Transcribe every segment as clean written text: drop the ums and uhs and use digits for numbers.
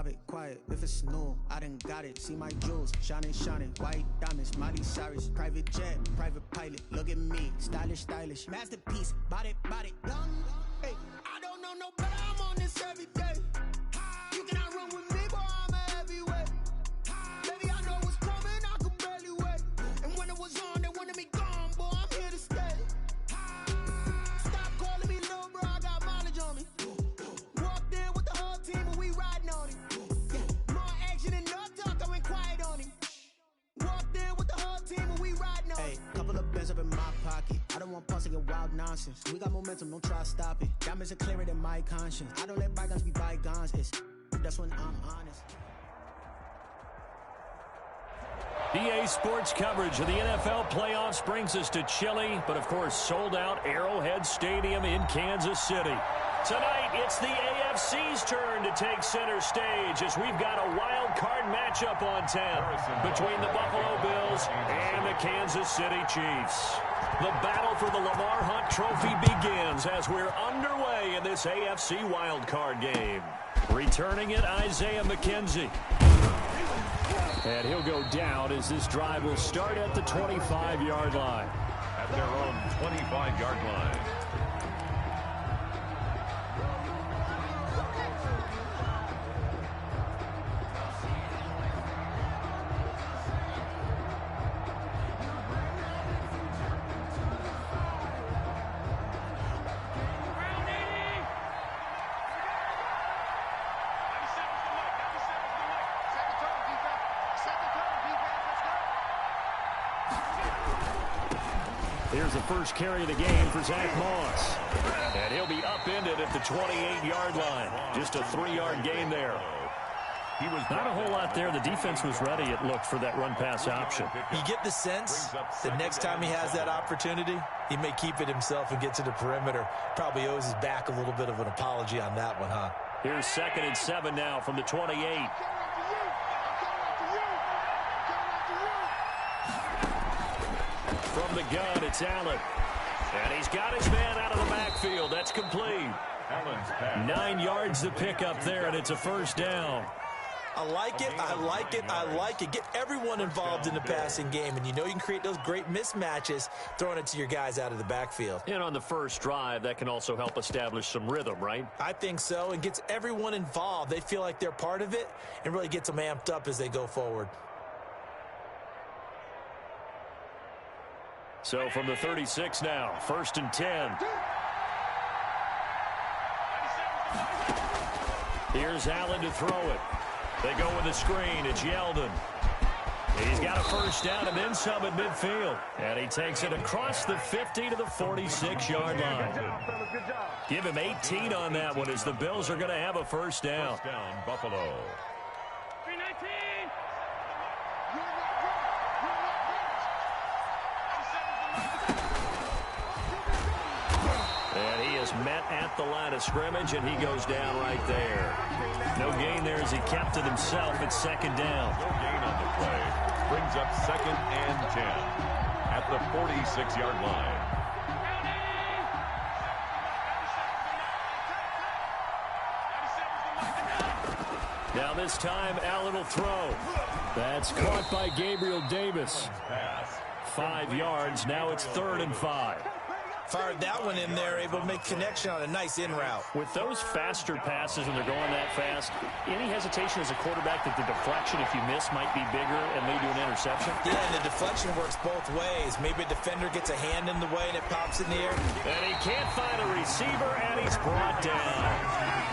Drop it quiet if it's new. I done got it. See my jewels shining, shining. White diamonds, Miley Cyrus. Private jet, private pilot. Look at me, stylish, stylish. Masterpiece, body, body. Young, hey, I don't know no better. I'm on this every day. You cannot run with me, boy. I'm a heavyweight. Baby, I know what's coming. I could barely wait. And when it was on, they wanted me gone, boy. I'm here to stay. Stop calling me little bro. I got mileage on me. Walked in with the whole team and we riding on it. Yeah, more action and no talk. I went quiet on him. Walked in with the whole team and we riding on it. Hey, couple of bands up in my pocket. I don't want pulse to get wild nonsense. We got momentum, don't try to stop it. Diamonds are clearer than my conscience. I don't let bygones be bygones. That's when I'm honest. EA Sports coverage of the NFL playoffs brings us to chilly, but of course sold out Arrowhead Stadium in Kansas City. Tonight, it's the AFC's turn to take center stage as we've got a wild card matchup on 10 between the Buffalo Bills and the Kansas City Chiefs. The battle for the Lamar Hunt Trophy begins as we're underway in this AFC wild card game. Returning it, Isaiah McKenzie. And he'll go down as this drive will start at the 25-yard line. At their own 25-yard line. Here's the first carry of the game for Zach Moss. And he'll be upended at the 28-yard line. Just a 3-yard gain there. Not a whole lot there. The defense was ready, it looked, for that run-pass option. You get the sense that next time he has that opportunity, he may keep it himself and get to the perimeter. Probably owes his back a little bit of an apology on that one, huh? Here's 2nd and 7 now from the 28. From the gun, it's Allen. And he's got his man out of the backfield. That's complete. 9 yards to pick up there, and it's a first down. I like it, I like it, I like it. Get everyone involved in the passing game, and you know you can create those great mismatches throwing it to your guys out of the backfield. And on the first drive, that can also help establish some rhythm, right? I think so, and gets everyone involved. They feel like they're part of it and really gets them amped up as they go forward. So from the 36 now, 1st and 10. Here's Allen to throw it. They go with a screen. It's Yeldon. He's got a first down and then some at midfield. And he takes it across the 50 to the 46-yard line. Give him 18 on that one as the Bills are going to have a first down. First down, Buffalo. 319. And he is met at the line of scrimmage, and he goes down right there. No gain there as he kept it himself. It's 2nd down. No gain on the play. Brings up 2nd and 10 at the 46-yard line. Now this time, Allen will throw. That's caught by Gabriel Davis. 5 yards. Now it's 3rd and 5. Fired that one in there, able to make connection on a nice in route. With those faster passes and they're going that fast, any hesitation as a quarterback that the deflection, if you miss, might be bigger and lead to an interception? Yeah, and the deflection works both ways. Maybe a defender gets a hand in the way and it pops in the air. And he can't find a receiver, and he's brought down.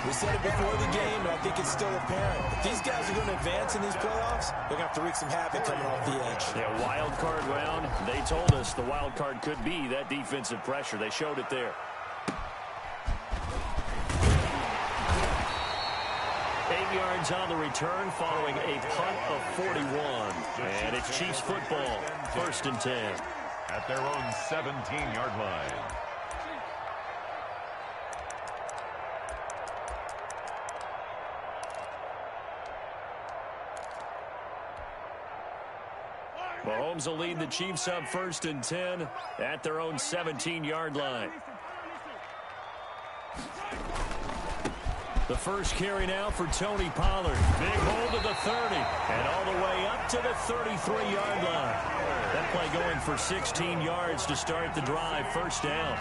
We said it before the game, and I think it's still apparent. If these guys are going to advance in these playoffs, they're going to have to wreak some havoc coming off the edge. Yeah, wild card round. They told us the wild card could be that defensive pressure. They showed it there. 8 yards on the return following a punt of 41. And it's Chiefs football, 1st and 10. At their own 17-yard line. Mahomes will lead the Chiefs up 1st and 10 at their own 17-yard line. The first carry now for Tony Pollard. Big hold to the 30. And all the way up to the 33-yard line. That play going for 16 yards to start the drive. First down.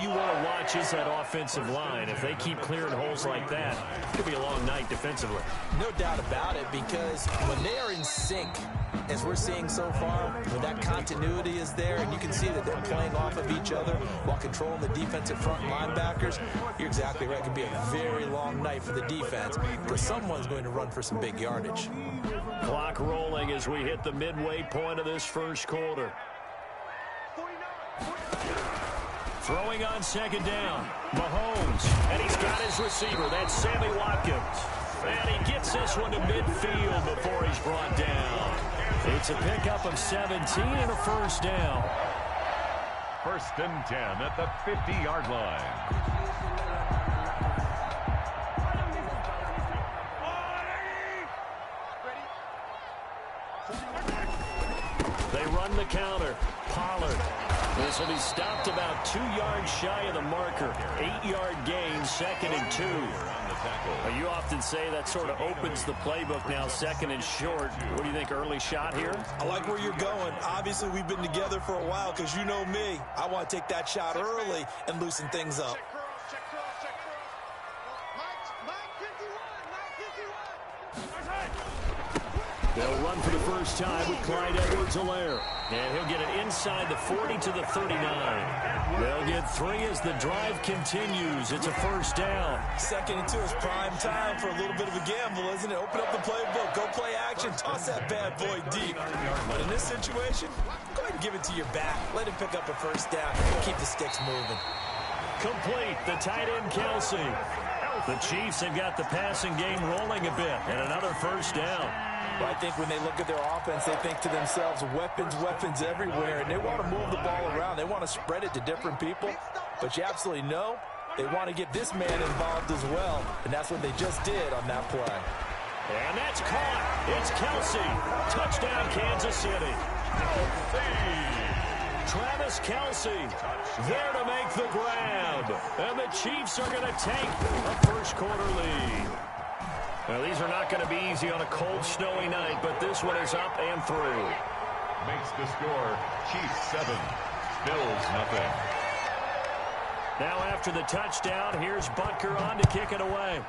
You want to watch is that offensive line. If they keep clearing holes like that, it could be a long night defensively. No doubt about it, because when they are in sync, as we're seeing so far, when that continuity is there and you can see that they're playing off of each other while controlling the defensive front linebackers, you're exactly right. It could be a very long night for the defense because someone's going to run for some big yardage. Clock rolling as we hit the midway point of this first quarter. Throwing on second down, Mahomes, and he's got his receiver. That's Sammy Watkins. And he gets this one to midfield before he's brought down. It's a pickup of 17 and a first down. First and 10 at the 50-yard line. They run the counter. Pollard. This will be stopped about 2 yards shy of the marker. 8-yard gain, second and 2. Well, you often say that sort of opens the playbook now, second and short. What do you think, early shot here? I like where you're going. Obviously, we've been together for a while because you know me. I want to take that shot early and loosen things up. They'll run for the first time with Clyde Edwards-Helaire. And he'll get it inside the 40 to the 39. They'll get 3 as the drive continues. It's a first down. Second and 2 is prime time for a little bit of a gamble, isn't it? Open up the playbook, go play action, toss that bad boy deep. But in this situation, go ahead and give it to your back. Let him pick up a first down. Keep the sticks moving. Complete. The tight end, Kelsey. The Chiefs have got the passing game rolling a bit. And another first down. But I think when they look at their offense, they think to themselves, weapons, weapons everywhere, and they want to move the ball around. They want to spread it to different people, but you absolutely know they want to get this man involved as well, and that's what they just did on that play. And that's caught. It's Kelsey. Touchdown, Kansas City. Travis Kelsey there to make the grab, and the Chiefs are going to take a first-quarter lead. Well, these are not going to be easy on a cold, snowy night, but this one is up and through. Makes the score Chiefs 7, Bills nothing. Now after the touchdown, here's Butker on to kick it away.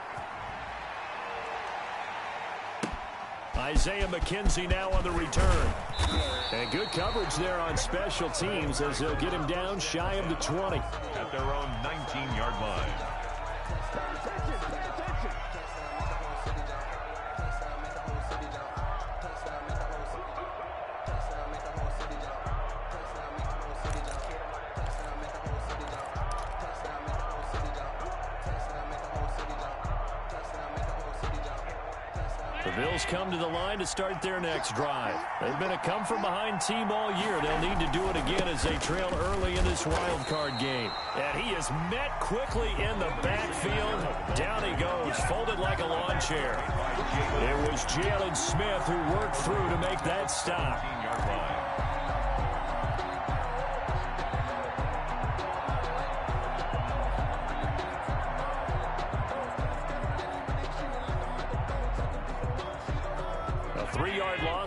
Isaiah McKenzie now on the return. And good coverage there on special teams as they'll get him down shy of the 20. At their own 19-yard line. The Bills come to the line to start their next drive. They've been a come-from-behind team all year. They'll need to do it again as they trail early in this wild card game. And he is met quickly in the backfield. Down he goes, folded like a lawn chair. It was Jalen Smith who worked through to make that stop.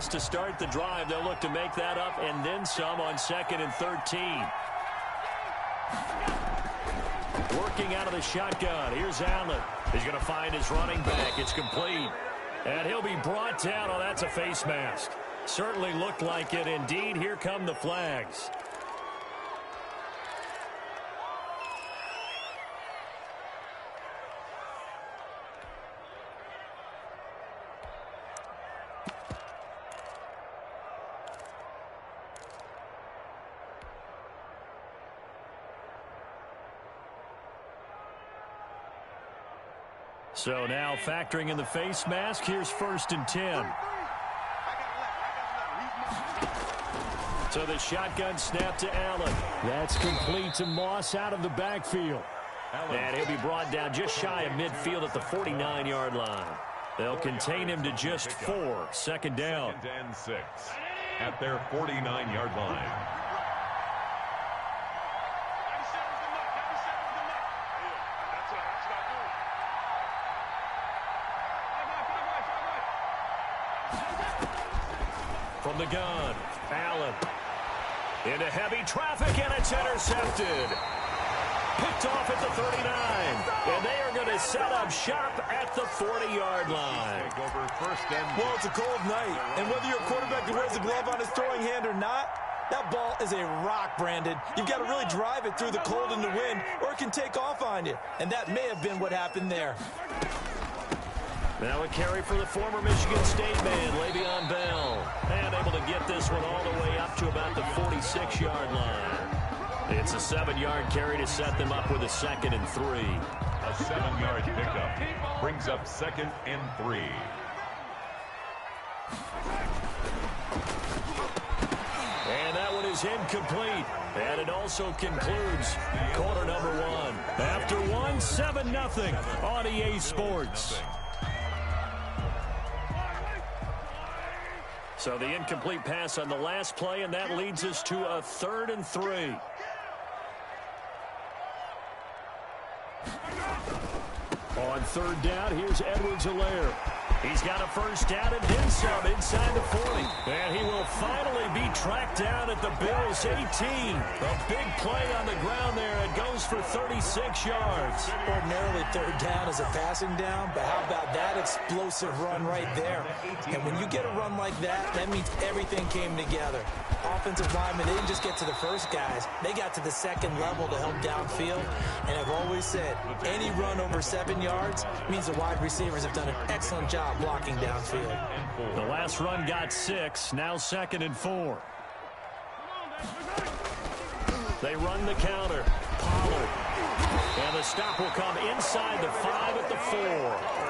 To start the drive. They'll look to make that up and then some on second and 13. Working out of the shotgun. Here's Allen. He's going to find his running back. It's complete. And he'll be brought down. Oh, that's a face mask. Certainly looked like it. Indeed, here come the flags. So now factoring in the face mask, here's first and 10. So the shotgun snap to Allen. That's complete to Moss out of the backfield. And he'll be brought down just shy of midfield at the 49-yard line. They'll contain him to just 4. Second down. Second and 6 at their 49-yard line. from the gun. Allen into heavy traffic, and it's intercepted. Picked off at the 39. And they are going to set up shop at the 40-yard line. Well, it's a cold night, and whether you're a quarterback that wears a glove on his throwing hand or not, that ball is a rock, Brandon. You've got to really drive it through the cold and the wind, or it can take off on you. And that may have been what happened there. Now a carry for the former Michigan State man, Le'Veon Bell. And able to get this one all the way up to about the 46-yard line. It's a 7-yard carry to set them up with a 2nd and 3. A 7-yard pickup brings up 2nd and 3. And that one is incomplete. And it also concludes quarter number 1. After 1, 7-0 on EA Sports. So the incomplete pass on the last play, and that leads us to a 3rd and 3. On 3rd down, here's Edwards-Helaire. He's got a 1st down and then some inside the 40. And he will finally be tracked down at the Bills' 18. A big play on the ground there. It goes for 36 yards. Ordinarily, 3rd down is a passing down, but how about that explosive run right there? And when you get a run like that, that means everything came together. Offensive linemen, they didn't just get to the first guys. They got to the 2nd level to help downfield. And I've always said, any run over 7 yards means the wide receivers have done an excellent job blocking downfield. The last run got 6, now 2nd and 4. They run the counter. Pollard. And the stop will come inside the 5 at the 4.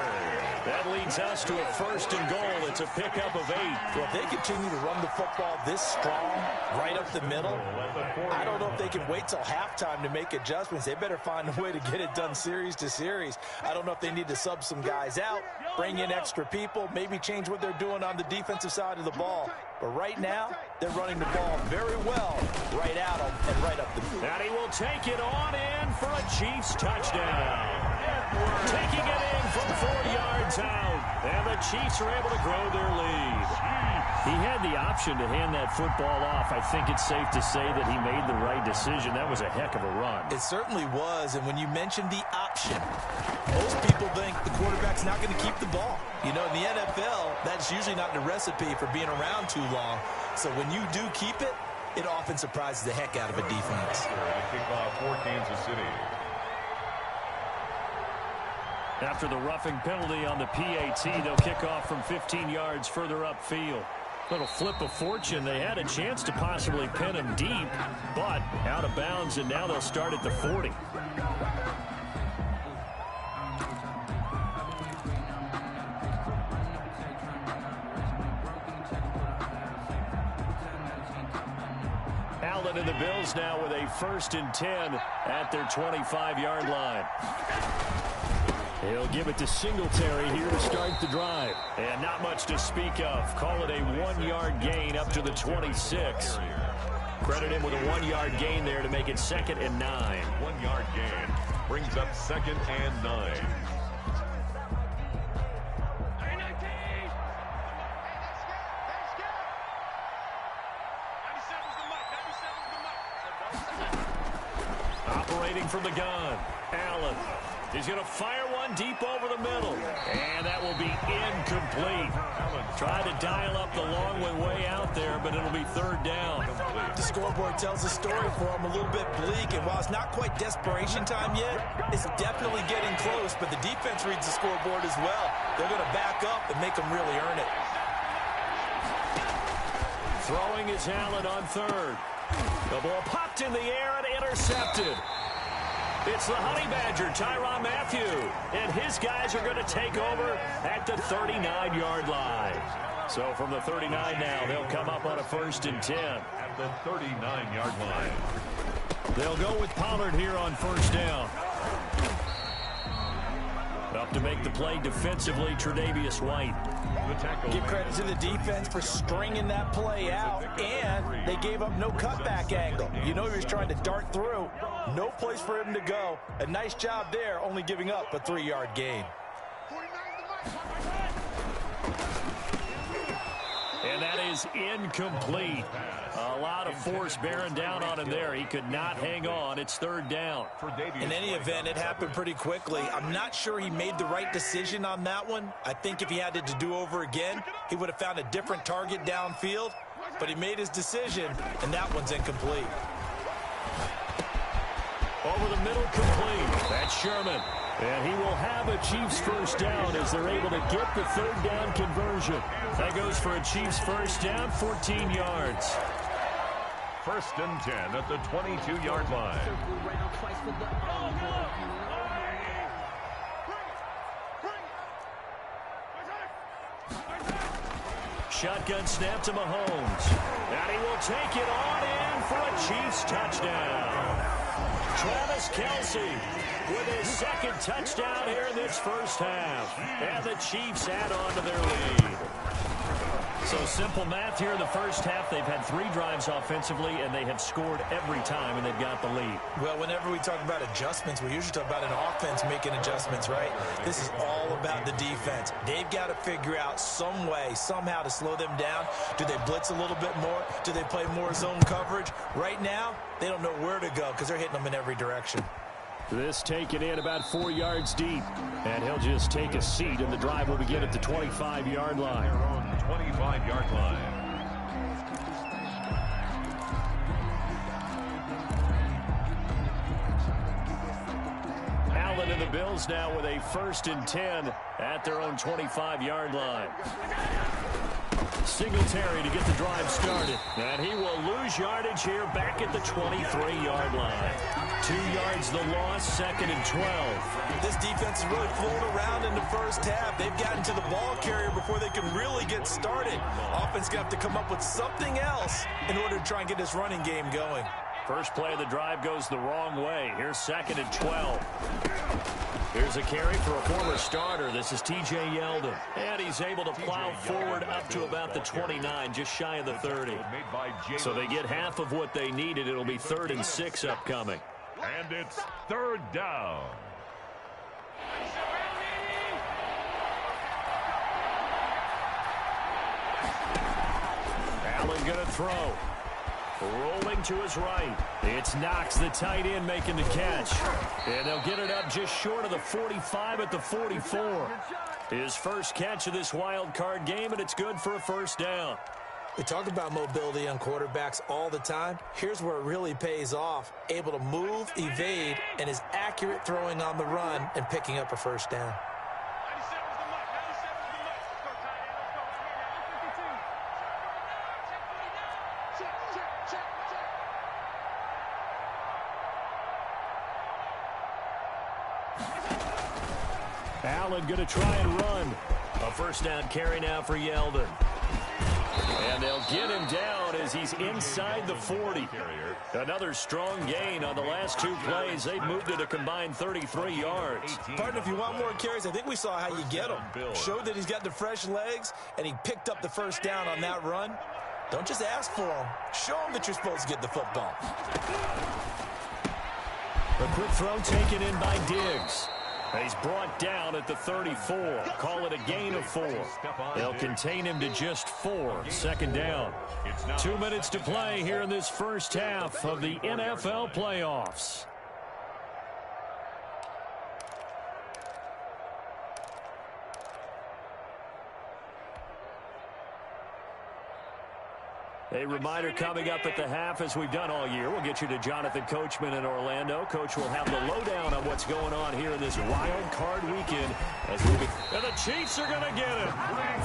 That leads us to a 1st and goal. It's a pickup of 8. Well, if they continue to run the football this strong, right up the middle, I don't know if they can wait till halftime to make adjustments. They better find a way to get it done series to series. I don't know if they need to sub some guys out, bring in extra people, maybe change what they're doing on the defensive side of the ball. But right now, they're running the ball very well right at them and right up the middle. And he will take it on in for a Chiefs touchdown. Taking it in from 4 yards out. And the Chiefs are able to grow their lead. He had the option to hand that football off. I think it's safe to say that he made the right decision. That was a heck of a run. It certainly was. And when you mentioned the option, most people think the quarterback's not going to keep the ball. You know, in the NFL, that's usually not the recipe for being around too long. So when you do keep it, it often surprises the heck out of a defense. Kickoff for Kansas City. After the roughing penalty on the PAT, they'll kick off from 15 yards further upfield. Little flip of fortune. They had a chance to possibly pin him deep, but out of bounds, and now they'll start at the 40. Allen and the Bills now with a 1st and 10 at their 25-yard line. He'll give it to Singletary here to start the drive. And not much to speak of. Call it a 1-yard gain up to the 26. Credit him with a 1-yard gain there to make it 2nd and 9. 1-yard gain brings up 2nd and 9. Operating from the gun, Allen. He's going to fire one deep over the middle. And that will be incomplete. Tried to dial up the long way out there, but it'll be 3rd down. The scoreboard tells the story for him a little bit bleak, and while it's not quite desperation time yet, it's definitely getting close, but the defense reads the scoreboard as well. They're going to back up and make them really earn it. Throwing is Allen on 3rd. The ball popped in the air and intercepted. It's the Honey Badger, Tyrann Mathieu, and his guys are going to take over at the 39-yard line. So from the 39 now, they'll come up on a 1st and 10. At the 39-yard line. They'll go with Pollard here on 1st down. Up to make the play defensively, Tre'Davious White. Give credit to the defense for stringing that play out, and they gave up no cutback angle. You know he was trying to dart through. No place for him to go. A nice job there, only giving up a 3-yard gain. And And that is incomplete. A lot of force bearing down on him there. He could not hang on. It's third down. In any event, it happened pretty quickly. I'm not sure he made the right decision on that one. I think if he had it to do over again, he would have found a different target downfield. But he made his decision, and that one's incomplete. Over the middle, complete. That's Sherman. And he will have a Chiefs first down as they're able to get the third down conversion. That goes for a Chiefs first down, 14 yards. First and 10 at the 22-yard line. Shotgun snap to Mahomes. And he will take it on in for a Chiefs touchdown. Travis Kelce with his second touchdown here in this first half. And the Chiefs add on to their lead. So simple math here in the first half. They've had 3 drives offensively, and they have scored every time, and they've got the lead. Well, whenever we talk about adjustments, we usually talk about an offense making adjustments, right? This is all about the defense. They've got to figure out some way, somehow to slow them down. Do they blitz a little bit more? Do they play more zone coverage? Right now, they don't know where to go because they're hitting them in every direction. This taken in about 4 yards deep. And he'll just take a seat, and the drive will begin at the 25-yard line. 25-yard line. Allen and the Bills now with a first and 10 at their own 25-yard line. Singletary to get the drive started. And he will lose yardage here back at the 23-yard line. 2 yards the loss, second and 12. This defense is really flown around in the first half. They've gotten to the ball carrier before they can really get started. Offense going to have to come up with something else in order to try and get this running game going. First play of the drive goes the wrong way. Here's second and 12. Here's a carry for a former starter. This is T.J. Yeldon. And he's able to plow forward up to about the 29, just shy of the 30. So they get half of what they needed. It'll be 3rd and 6 upcoming. And it's third down. Allen going to throw. Rolling to his right. It's Knox, the tight end, making the catch. And they'll get it up just short of the 45 at the 44. His first catch of this wild card game, and it's good for a first down. We talk about mobility on quarterbacks all the time. Here's where it really pays off. Able to move, evade, and is accurate throwing on the run and picking up a first down. Allen going to try and run. A first down carry now for Yeldon. And they'll get him down as he's inside the 40. Another strong gain on the last 2 plays. They've moved it a combined 33 yards. Partner, if you want more carries, I think we saw how you get them. Showed that he's got the fresh legs, and he picked up the first down on that run. Don't just ask for them. Show them that you're supposed to get the football. A quick throw taken in by Diggs. He's brought down at the 34. Call it a gain of 4. They'll contain him to just 4. Second down. 2 minutes to play here in this first half of the NFL playoffs. A reminder coming up at the half, as we've done all year. We'll get you to Jonathan Coachman in Orlando. Coach will have the lowdown on what's going on here in this wild card weekend. And the Chiefs are going to get it.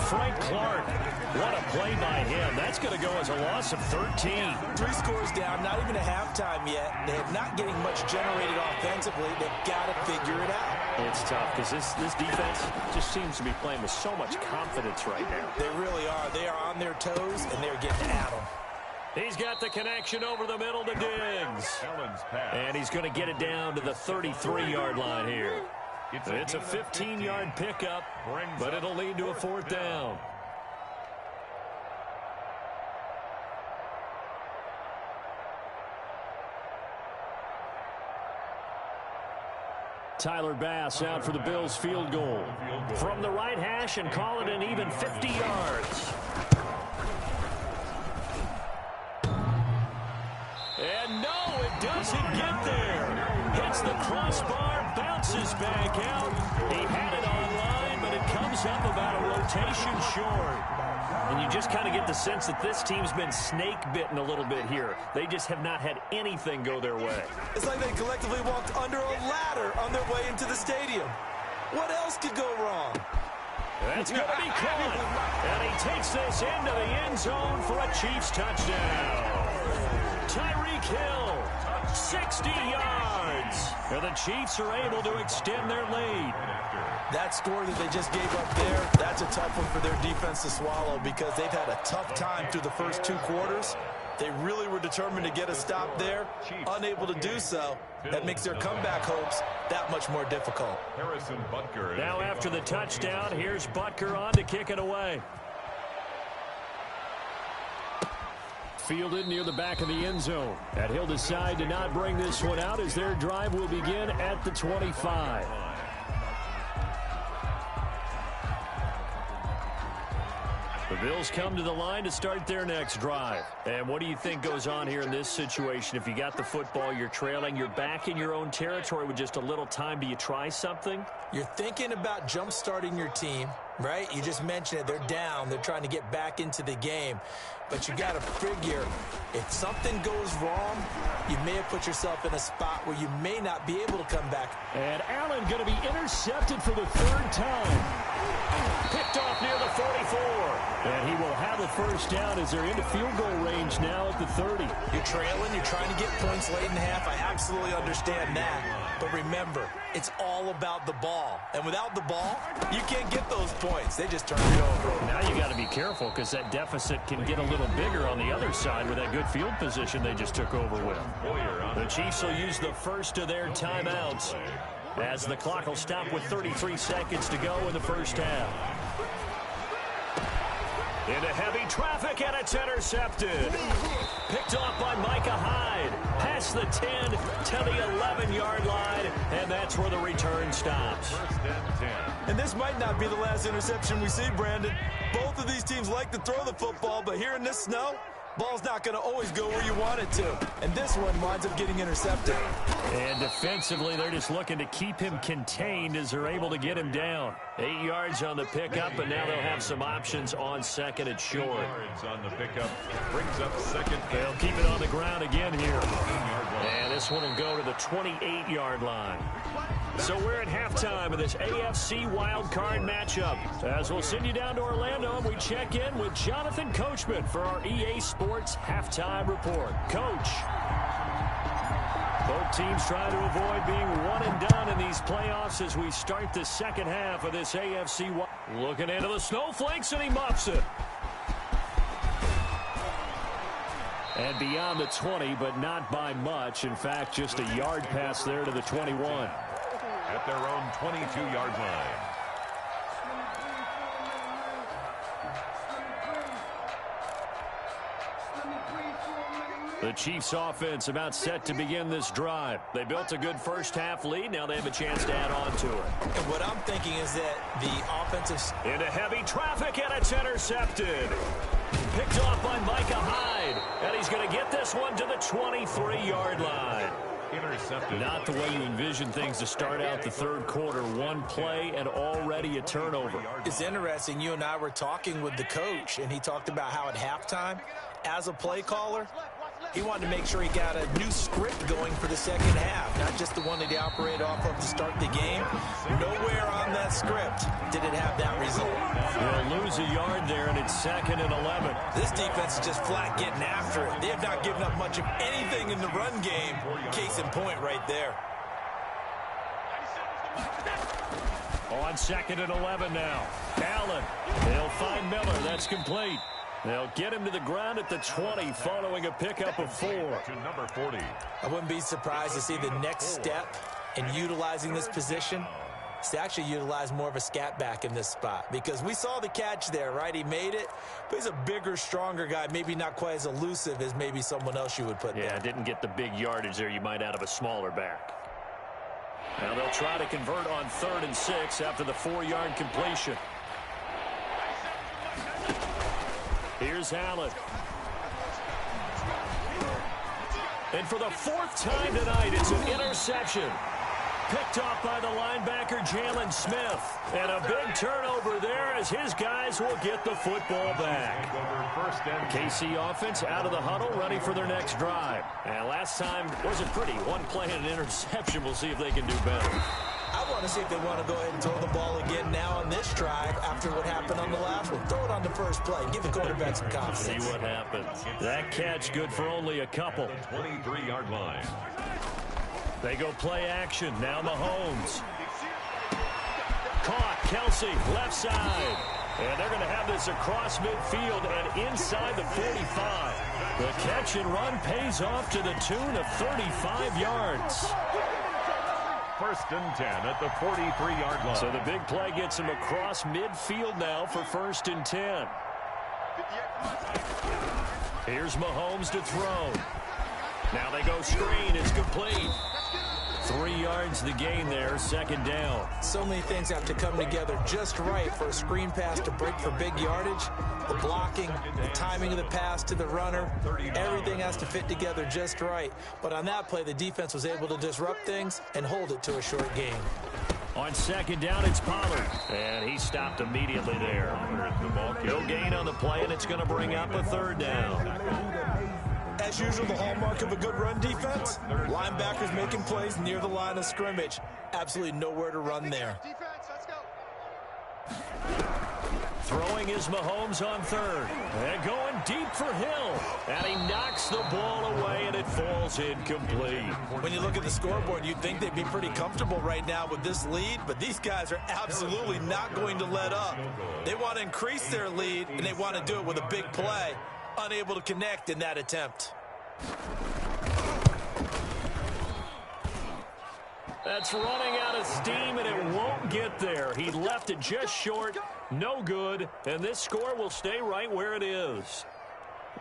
Frank Clark, what a play by him. That's going to go as a loss of 13. 3 scores down, not even a halftime yet. They're not getting much generated offensively. They've got to figure it out. It's tough because this defense just seems to be playing with so much confidence right now. They really are. They are on their toes, and they're getting at them. He's got the connection over the middle to Diggs. And he's going to get it down to the 33-yard line here. It's a 15-yard pickup, but it'll lead to a 4th down. Tyler Bass out for the Bills field goal. From the right hash and call it an even 50 yards. does it get there? Hits the crossbar, bounces back out. He had it online, but it comes up about a rotation short. And you just kind of get the sense that this team's been snake-bitten a little bit here. They just have not had anything go their way. It's like they collectively walked under a ladder on their way into the stadium. What else could go wrong? That's going to be caught. And he takes this into the end zone for a Chiefs touchdown. Tyreek Hill, 60 yards. And the Chiefs are able to extend their lead. That score that they just gave up there, that's a tough one for their defense to swallow because they've had a tough time through the first 2 quarters. They really were determined to get a stop there, unable to do so. That makes their comeback hopes that much more difficult. Now after the touchdown, here's Butker on to kick it away. Fielded near the back of the end zone. And he'll decide to not bring this one out as their drive will begin at the 25. The Bills come to the line to start their next drive. And what do you think goes on here in this situation? If you got the football, you're trailing, you're back in your own territory with just a little time. Do you try something? You're thinking about jump-starting your team, right? You just mentioned it. They're down. They're trying to get back into the game. But you got to figure, if something goes wrong, you may have put yourself in a spot where you may not be able to come back. And Allen going to be intercepted for the 3rd time. Picked off near the 44. And he will have a first down as they're into field goal range now at the 30. You're trailing. You're trying to get points late in the half. I absolutely understand that. But remember, it's all about the ball. And without the ball, you can't get those points. They just turn it over. Now you got to be careful because that deficit can get a little bigger on the other side with that good field position they just took over with. The Chiefs will use the first of their timeouts as the clock will stop with 33 seconds to go in the first half. Into heavy traffic, and it's intercepted. Picked off by Micah Hyde. Past the 10 to the 11-yard line, and that's where the return stops. And this might not be the last interception we see, Brandon. Both of these teams like to throw the football, but here in this snow, ball's not going to always go where you want it to. And this one winds up getting intercepted. And defensively, they're just looking to keep him contained as they're able to get him down. 8 yards on the pickup, and now they'll have some options on second and short. 8 yards on the pickup brings up second. They'll keep it on the ground again here. And this one will go to the 28-yard line. So we're at halftime of this AFC wildcard matchup. As we'll send you down to Orlando, and we check in with Jonathan Coachman for our EA Sports Halftime Report. Coach. Both teams trying to avoid being one and done in these playoffs as we start the second half of this AFC. Looking into the snowflakes, and he muffs it. And beyond the 20, but not by much. In fact, just a yard pass there to the 21. At their own 22-yard line. The Chiefs offense about set to begin this drive. They built a good first half lead. Now they have a chance to add on to it. And what I'm thinking is that the offensive... Into heavy traffic, and it's intercepted. Picked off by Micah Hyde. And he's going to get this one to the 23-yard line. Intercepted. Not the way you envision things to start out the third quarter. One play and already a turnover. It's interesting. You and I were talking with the coach, and he talked about how at halftime, as a play caller, he wanted to make sure he got a new script going for the second half, not just the one that he operated off of to start the game. Nowhere on that script did it have that result. They'll lose a yard there, and it's 2nd and 11. This defense is just flat getting after it. They have not given up much of anything in the run game. Case in point right there. On 2nd and 11 now. Allen. They'll find Miller. That's complete. They'll get him to the ground at the 20 following a pickup of 4. To number 40. I wouldn't be surprised to see the next step in utilizing this position is to actually utilize more of a scat back in this spot, because we saw the catch there, right? He made it, but he's a bigger, stronger guy, maybe not quite as elusive as maybe someone else you would put there. Yeah, didn't get the big yardage there you might out of a smaller back. Now they'll try to convert on 3rd and 6 after the 4-yard completion. Here's Allen. And for the fourth time tonight, it's an interception. Picked off by the linebacker, Jalen Smith. And a big turnover there as his guys will get the football back. KC offense out of the huddle, ready for their next drive. And last time wasn't pretty. One play and an interception. We'll see if they can do better. I want to see if they want to go ahead and throw the ball again now on this drive after what happened on the last one. Throw it on the first play. Give the quarterback some confidence. See what happens. That catch good for only a couple. 23-yard line. They go play action. Now Mahomes. Caught. Kelsey, left side. And they're going to have this across midfield and inside the 45. The catch and run pays off to the tune of 35 yards. First and 10 at the 43-yard line. So the big play gets him across midfield now for first and 10. Here's Mahomes to throw. Now they go screen. It's complete. 3 yards the gain there, second down. So many things have to come together just right for a screen pass to break for big yardage. The blocking, the timing of the pass to the runner, everything has to fit together just right. But on that play, the defense was able to disrupt things and hold it to a short gain. On second down, it's Pollard. And he stopped immediately there. No gain on the play, and it's going to bring up a third down. As usual, the hallmark of a good run defense, linebackers making plays near the line of scrimmage. Absolutely nowhere to run there. Throwing is Mahomes on third. And going deep for Hill. And he knocks the ball away, and it falls incomplete. When you look at the scoreboard, you'd think they'd be pretty comfortable right now with this lead, but these guys are absolutely not going to let up. They want to increase their lead, and they want to do it with a big play. Unable to connect in that attempt. That's running out of steam, and it won't get there. He left it just short, no good, and this score will stay right where it is.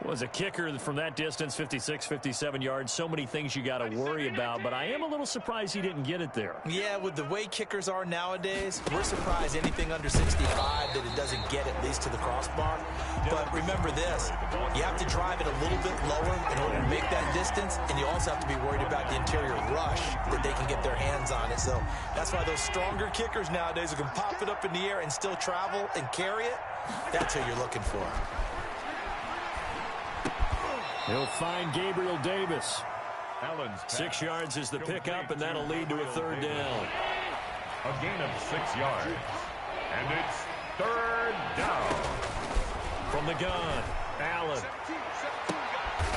Was a kicker from that distance, 56, 57 yards. So many things you got to worry about, but I am a little surprised he didn't get it there. Yeah, with the way kickers are nowadays, we're surprised anything under 65 that it doesn't get at least to the crossbar. But remember this, you have to drive it a little bit lower in order to make that distance, and you also have to be worried about the interior rush that they can get their hands on it. So that's why those stronger kickers nowadays who can pop it up in the air and still travel and carry it, that's who you're looking for. He'll find Gabriel Davis. 6 yards is the pickup, and that'll lead to a third down. A gain of 6 yards. And it's third down. From the gun, Allen.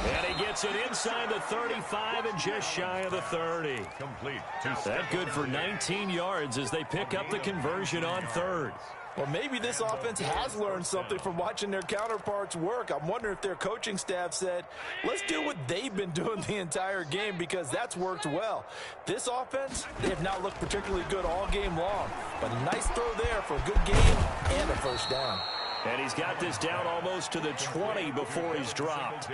And he gets it inside the 35 and just shy of the 30. Complete. That good for 19 yards as they pick up the conversion on third. Well, maybe this offense has learned something from watching their counterparts work. I'm wondering if their coaching staff said, let's do what they've been doing the entire game, because that's worked well. This offense, they have not looked particularly good all game long. But a nice throw there for a good game and a first down. And he's got this down almost to the 20 before he's dropped.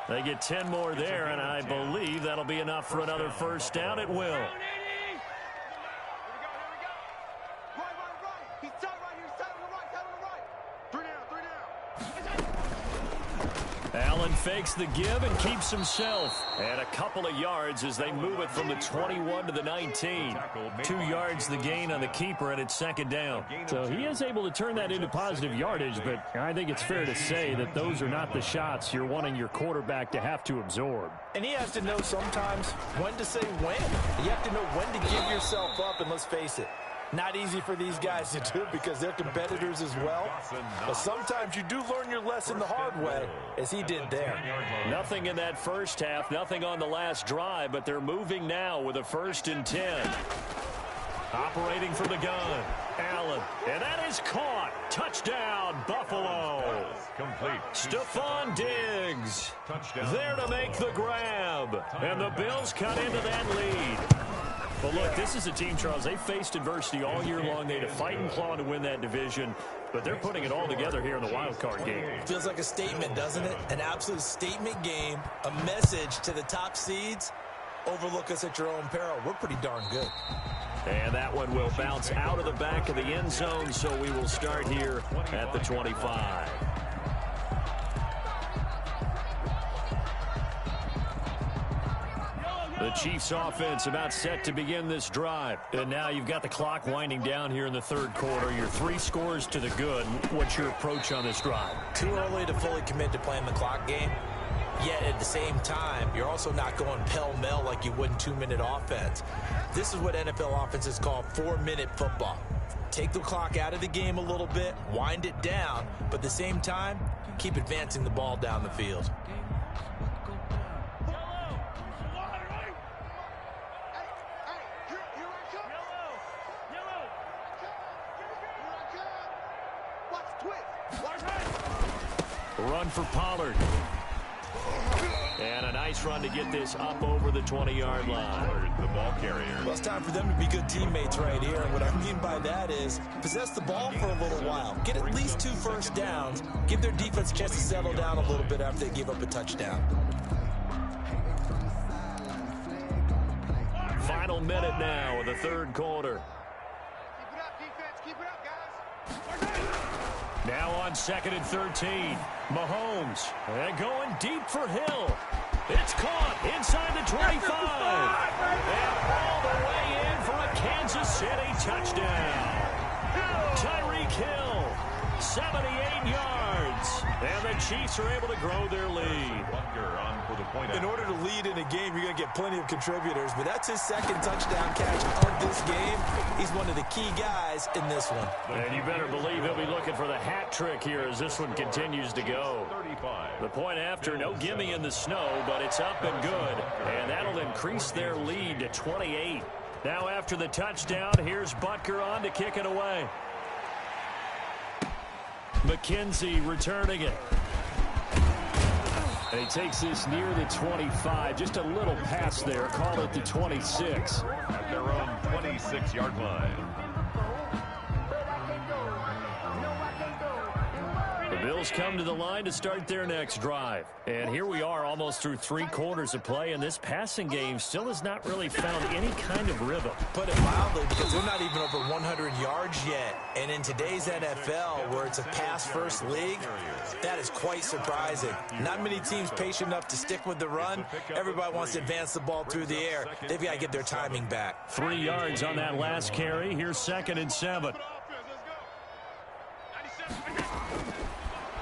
They get 10 more there, and I believe that'll be enough for another first down. It will. Allen fakes the give and keeps himself. And a couple of yards as they move it from the 21 to the 19. 2 yards the gain on the keeper, and it's second down. So he is able to turn that into positive yardage, but I think it's fair to say that those are not the shots you're wanting your quarterback to have to absorb. And he has to know sometimes when to say when. You have to know when to give yourself up, and let's face it, not easy for these guys to do because they're competitors as well. But sometimes you do learn your lesson the hard way, as he did there. Nothing in that first half, nothing on the last drive, but they're moving now with a 1st and 10. Operating from the gun, Allen. And that is caught. Touchdown, Buffalo. Complete. Stephon Diggs there to make the grab. And the Bills cut into that lead. But look, this is a team, Charles, they faced adversity all year long. They had to fight and claw to win that division, but they're putting it all together here in the wild card game. Feels like a statement, doesn't it? An absolute statement game, a message to the top seeds. Overlook us at your own peril. We're pretty darn good. And that one will bounce out of the back of the end zone, so we will start here at the 25. The Chiefs offense about set to begin this drive. And now you've got the clock winding down here in the third quarter. You're 3 scores to the good. What's your approach on this drive? Too early to fully commit to playing the clock game. Yet at the same time, you're also not going pell-mell like you would in 2-minute offense. This is what NFL offenses call 4-minute football. Take the clock out of the game a little bit, wind it down, but at the same time, keep advancing the ball down the field. Run for Pollard. And a nice run to get this up over the 20-yard line. The ball carrier. Well, it's time for them to be good teammates right here. And what I mean by that is possess the ball for a little while. Get at least 2 first downs. Give their defense a chance to settle down a little bit after they give up a touchdown. Final minute now of the third quarter. Keep it up, defense. Keep it up, guys. Now on 2nd and 13. Mahomes. And going deep for Hill. It's caught inside the 25. And all the way in for a Kansas City touchdown. Tyreek Hill, 78 yards. And the Chiefs are able to grow their lead. In order to lead in a game, you're going to get plenty of contributors, but that's his 2nd touchdown catch of this game. He's one of the key guys in this one. And you better believe he'll be looking for the hat trick here as this one continues to go. The point after, no gimme in the snow, but it's up and good. And that'll increase their lead to 28. Now after the touchdown, here's Butker on to kick it away. McKenzie returning it. And he takes this near the 25. Just a little pass there. Call it the 26. At their own 26-yard line. The Bills come to the line to start their next drive. And here we are almost through 3 quarters of play, and this passing game still has not really found any kind of rhythm. Put it mildly, because they're not even over 100 yards yet. And in today's NFL, where it's a pass-first league, that is quite surprising. Not many teams patient enough to stick with the run. Everybody wants to advance the ball through the air. They've got to get their timing back. 3 yards on that last carry. Here's 2nd and 7.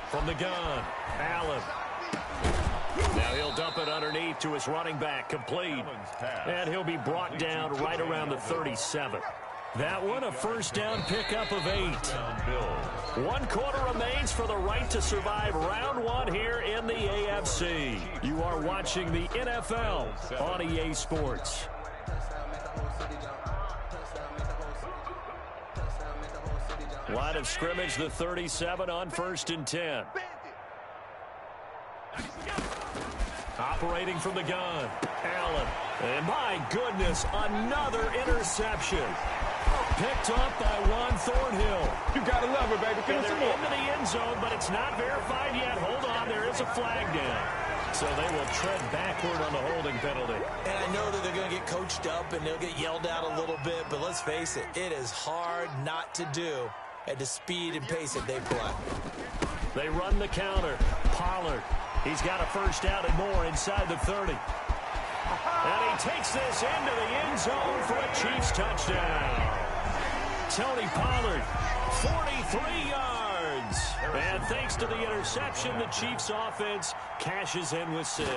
From the gun, Allen. Now he'll dump it underneath to his running back, complete. And he'll be brought down right around the 37. That one a first down pickup of 8. 1 quarter remains for the right to survive round 1 here in the AFC. You are watching the NFL on EA Sports. Line of scrimmage, the 37 on 1st and 10. Operating from the gun, Allen. And my goodness, another interception. Picked up by Juan Thornhill. You gotta love it, baby. And they're into the end zone, but it's not verified yet. Hold on, there is a flag down. So they will tread backward on the holding penalty. And I know that they're going to get coached up and they'll get yelled at a little bit, but let's face it, it is hard not to do at the speed and pace that they play. They run the counter. Pollard. He's got a first down and more inside the 30. And he takes this into the end zone for a Chiefs touchdown. Tony Pollard, 43 yards. And thanks to the interception, the Chiefs offense cashes in with 6.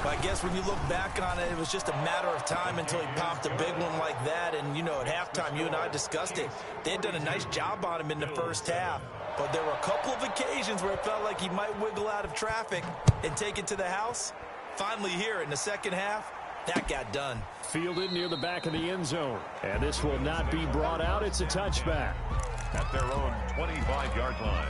But I guess when you look back on it, it was just a matter of time until he popped a big one like that. And, you know, at halftime, you and I discussed it. They had done a nice job on him in the first half. But there were a couple of occasions where it felt like he might wiggle out of traffic and take it to the house. Finally here in the second half, that got done. Fielded near the back of the end zone. And this will not be brought out. It's a touchback. At their own 25-yard line.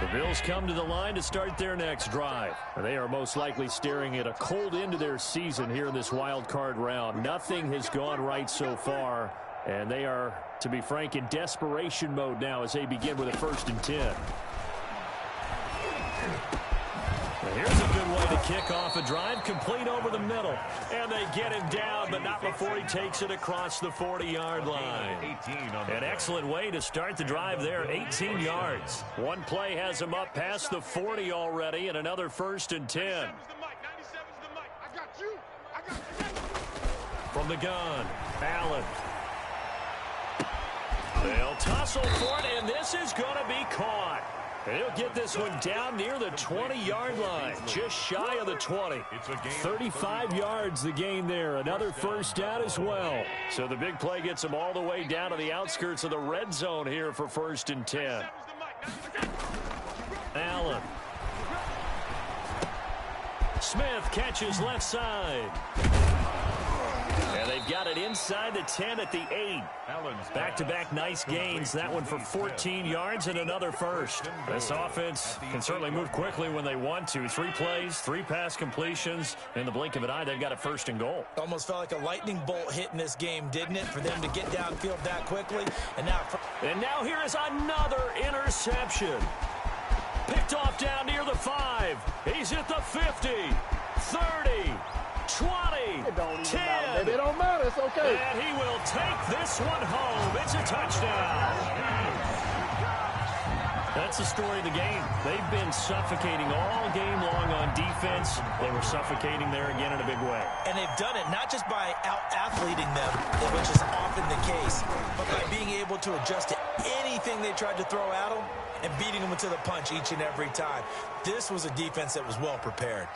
The Bills come to the line to start their next drive. And they are most likely staring at a cold end to their season here in this wild card round. Nothing has gone right so far. And they are, to be frank, in desperation mode now as they begin with a 1st and 10. Well, here's a good way to kick off a drive, complete over the middle. And they get him down, but not before he takes it across the 40-yard line. An excellent way to start the drive there, 18 yards. One play has him up past the 40 already, and another 1st and 10. From the gun, Allen. They'll tussle for it, and this is going to be caught. He'll get this one down near the 20-yard line, just shy of the 20. 35 yards the gain there. Another 1st down as well. So the big play gets him all the way down to the outskirts of the red zone here for 1st and 10. Allen. Smith catches left side. And they've got it inside the 10 at the 8. Back-to-back nice gains. That one for 14 yards and another 1st. This offense can certainly move quickly when they want to. 3 plays, 3 pass completions. In the blink of an eye, they've got a 1st and goal. Almost felt like a lightning bolt hit in this game, didn't it, for them to get downfield that quickly? And now here is another interception. Picked off down near the 5. He's at the 50, 30. 20, 10. It don't matter. It's okay. And he will take this one home. It's a touchdown. That's the story of the game. They've been suffocating all game long on defense. They were suffocating there again in a big way. And they've done it not just by out-athleting them, which is often the case, but by being able to adjust to anything they tried to throw at them and beating them to the punch each and every time. This was a defense that was well prepared.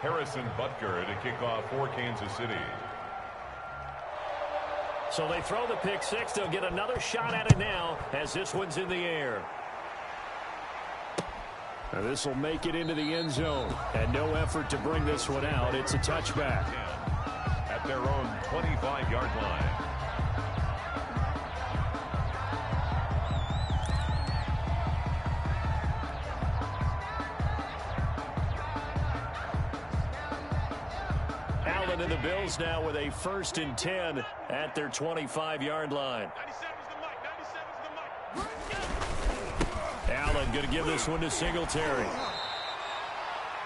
Harrison Butker to kick off for Kansas City. So they throw the pick 6. They'll get another shot at it now as this one's in the air. Now this will make it into the end zone. And no effort to bring this one out. It's a touchback. At their own 25-yard line. And the Bills now with a 1st and 10 at their 25-yard line. Allen going to give this one to Singletary.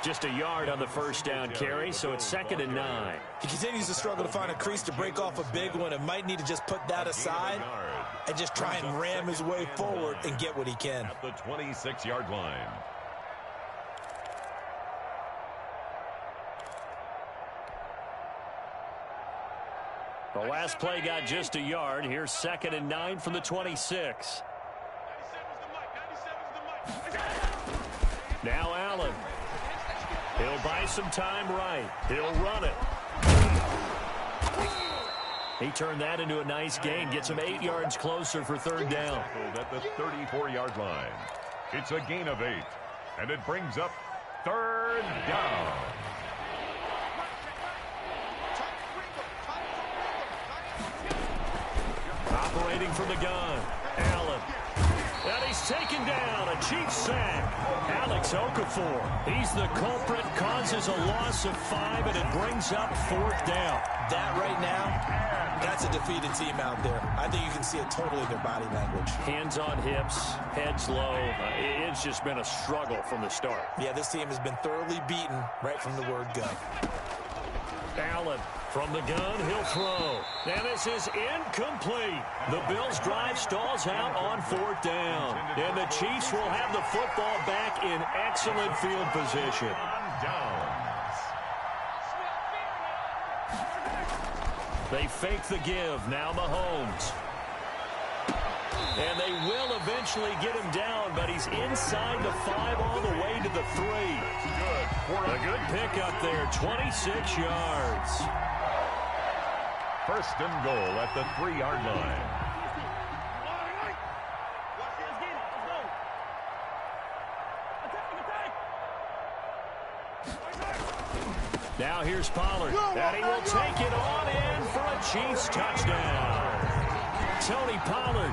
Just a yard on the 1st down carry, so it's 2nd and 9. He continues to struggle to find a crease to break off a big one and might need to just put that aside and just try and ram his way forward and get what he can. At the 26-yard line. The last play got just a yard. Here's 2nd and 9 from the 26. Now Allen. He'll buy some time right. He'll run it. He turned that into a nice gain. Gets him 8 yards closer for 3rd down. At the 34-yard line. It's a gain of 8. And it brings up 3rd down. Operating from the gun, Allen. And he's taken down, a Chiefs sack. Alex Okafor, he's the culprit, causes a loss of 5, and it brings up 4th down. That right now, that's a defeated team out there. I think you can see it totally in their body language. Hands on hips, heads low. It's just been a struggle from the start. Yeah, this team has been thoroughly beaten right from the word go. Allen from the gun, he'll throw. And this is incomplete. The Bills' drive stalls out on 4th down. And the Chiefs will have the football back in excellent field position. They fake the give. Now Mahomes. And they will eventually get him down, but he's inside the 5 all the way to the 3. A good pickup there, 26 yards. 1st and goal at the 3-yard line. Now here's Pollard, and he will take it on in for a Chiefs touchdown. Tony Pollard,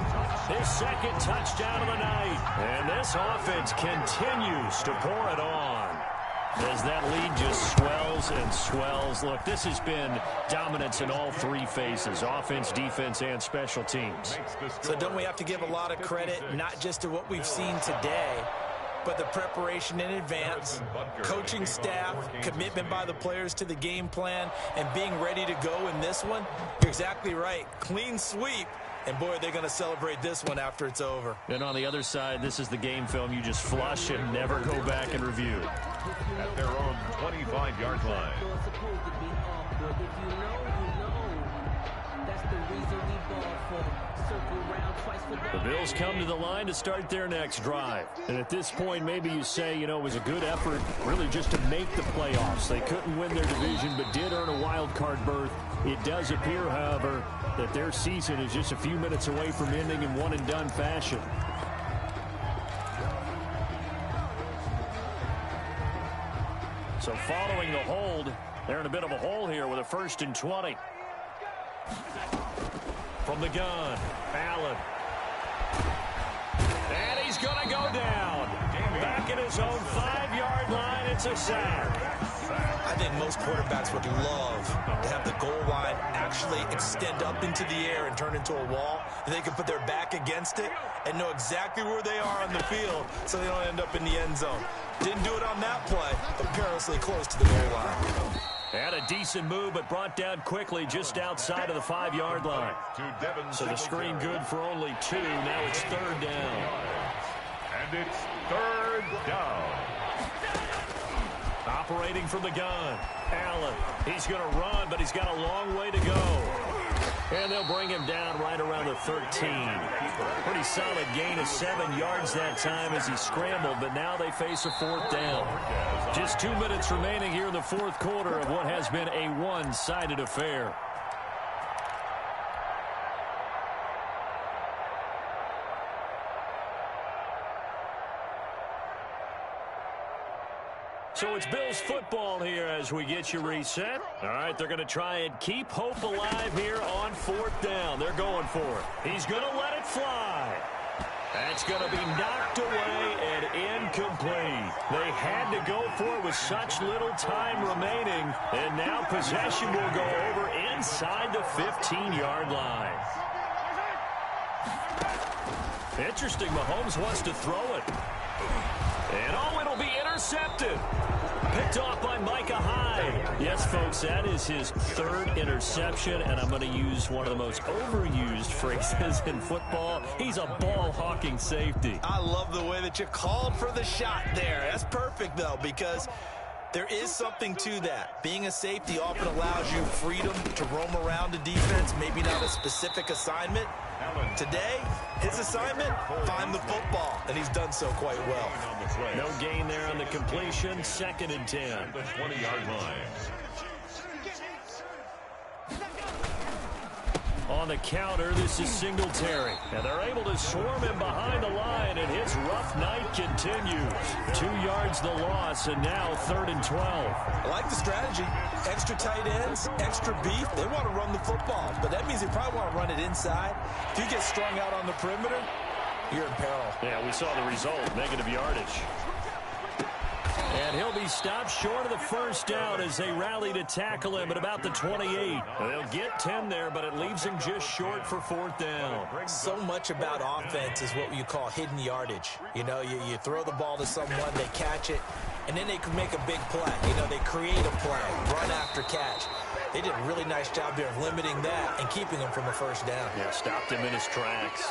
his 2nd touchdown of the night. And this offense continues to pour it on as that lead just swells and swells. Look, this has been dominance in all 3 phases, offense, defense, and special teams. So don't we have to give a lot of credit, not just to what we've seen today, but the preparation in advance, coaching staff, commitment by the players to the game plan, and being ready to go in this one, you're exactly right. Clean sweep. And, boy, they're going to celebrate this one after it's over. And on the other side, this is the game film you just flush and never go back and review. At their own 25-yard line. The Bills come to the line to start their next drive. And at this point, maybe you say, it was a good effort really just to make the playoffs. They couldn't win their division but did earn a wild card berth. It does appear, however, that their season is just a few minutes away from ending in one-and-done fashion. So following the hold, they're in a bit of a hole here with a 1st and 20. From the gun, Allen. And he's going to go down. Back at his own 5-yard line, it's a sack. I think most quarterbacks would love to have the goal line actually extend up into the air and turn into a wall, and they can put their back against it and know exactly where they are on the field so they don't end up in the end zone. Didn't do it on that play, but perilously close to the goal line. Had a decent move, but brought down quickly just outside of the 5-yard line. So the screen good for only 2. Now it's 3rd down. And it's 3rd down. Operating from the gun, Allen. He's going to run, but he's got a long way to go. And they'll bring him down right around the 13. Pretty solid gain of 7 yards that time as he scrambled, but now they face a 4th down. Just 2 minutes remaining here in the 4th quarter of what has been a one-sided affair. So it's Bills football here as we get you reset. All right, they're going to try and keep hope alive here on 4th down. They're going for it. He's going to let it fly. That's going to be knocked away and incomplete. They had to go for it with such little time remaining. And now possession will go over inside the 15-yard line. Interesting, Mahomes wants to throw it. And it'll be intercepted. Picked off by Micah Hyde. Yes, folks, that is his 3rd interception, and I'm going to use one of the most overused phrases in football. He's a ball-hawking safety. I love the way that you called for the shot there. That's perfect, though, because there is something to that. Being a safety often allows you freedom to roam around the defense, maybe not a specific assignment. Today, his assignment, find the football, and he's done so quite well. No gain there on the completion, 2nd and 10. The 20-yard line. On the counter, this is Singletary. And they're able to swarm him behind the line, and his rough night continues. 2 yards the loss, and now 3rd and 12. I like the strategy. Extra tight ends, extra beef. They want to run the football, but that means they probably want to run it inside. If you get strung out on the perimeter, you're in peril. Yeah, we saw the result, negative yardage. And he'll be stopped short of the 1st down as they rally to tackle him at about the 28. They'll get 10 there, but it leaves him just short for 4th down. So much about offense is what you call hidden yardage. You throw the ball to someone, they catch it, and then they can make a big play. They create a play, run after catch. They did a really nice job there of limiting that and keeping him from a 1st down. Yeah, stopped him in his tracks.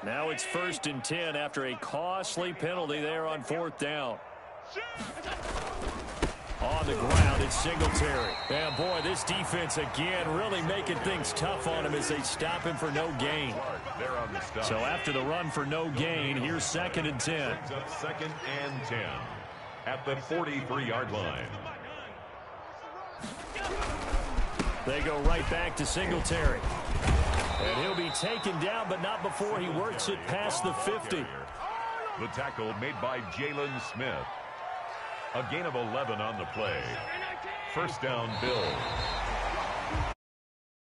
Now it's 1st and 10 after a costly penalty there on 4th down. On the ground, it's Singletary. And, boy, this defense again really making things tough on him as they stop him for no gain. So after the run for no gain, here's 2nd and 10. 2nd and 10 at the 43-yard line. They go right back to Singletary. And he'll be taken down, but not before he works it past the 50. The tackle made by Jalen Smith. A gain of 11 on the play. 1st down, Bills.